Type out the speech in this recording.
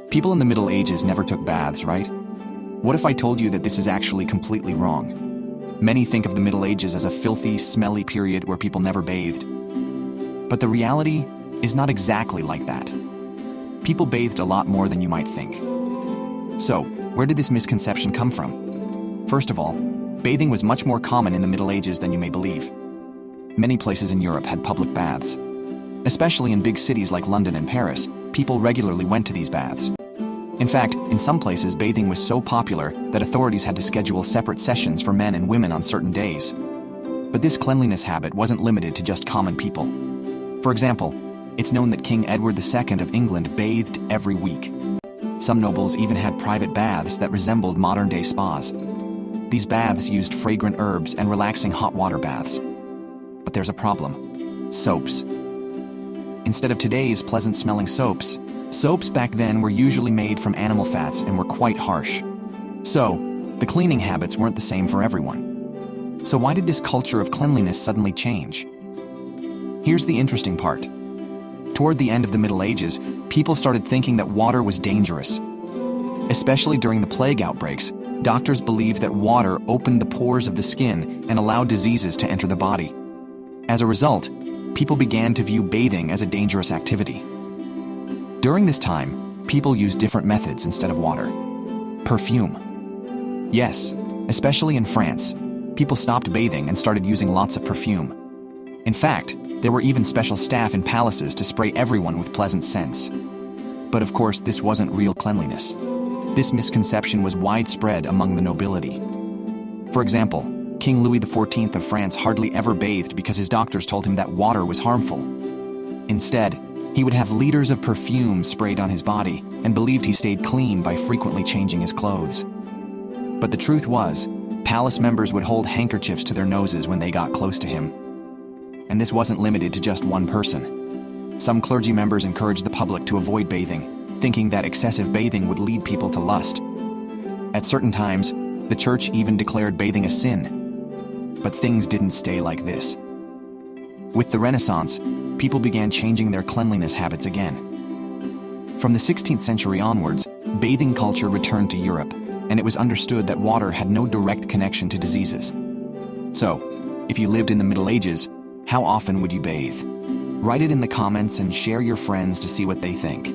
People in the Middle Ages never took baths, right? What if I told you that this is actually completely wrong? Many think of the Middle Ages as a filthy, smelly period where people never bathed. But the reality is not exactly like that. People bathed a lot more than you might think. So, where did this misconception come from? First of all, bathing was much more common in the Middle Ages than you may believe. Many places in Europe had public baths. Especially in big cities like London and Paris, people regularly went to these baths. In fact, in some places, bathing was so popular that authorities had to schedule separate sessions for men and women on certain days. But this cleanliness habit wasn't limited to just common people. For example, it's known that King Edward II of England bathed every week. Some nobles even had private baths that resembled modern-day spas. These baths used fragrant herbs and relaxing hot water baths. But there's a problem: soaps. Instead of today's pleasant-smelling soaps back then were usually made from animal fats and were quite harsh. So, the cleaning habits weren't the same for everyone. So why did this culture of cleanliness suddenly change? Here's the interesting part. Toward the end of the Middle Ages, people started thinking that water was dangerous. Especially during the plague outbreaks, doctors believed that water opened the pores of the skin and allowed diseases to enter the body. As a result, people began to view bathing as a dangerous activity. During this time, people used different methods instead of water. Perfume. Yes, especially in France, people stopped bathing and started using lots of perfume. In fact, there were even special staff in palaces to spray everyone with pleasant scents. But of course, this wasn't real cleanliness. This misconception was widespread among the nobility. For example, King Louis XIV of France hardly ever bathed because his doctors told him that water was harmful. Instead, he would have liters of perfume sprayed on his body and believed he stayed clean by frequently changing his clothes. But the truth was, palace members would hold handkerchiefs to their noses when they got close to him. And this wasn't limited to just one person. Some clergy members encouraged the public to avoid bathing, thinking that excessive bathing would lead people to lust. At certain times, the church even declared bathing a sin. But things didn't stay like this. With the Renaissance, people began changing their cleanliness habits again. From the 16th century onwards, bathing culture returned to Europe, and it was understood that water had no direct connection to diseases. So, if you lived in the Middle Ages, how often would you bathe? Write it in the comments and share your friends to see what they think.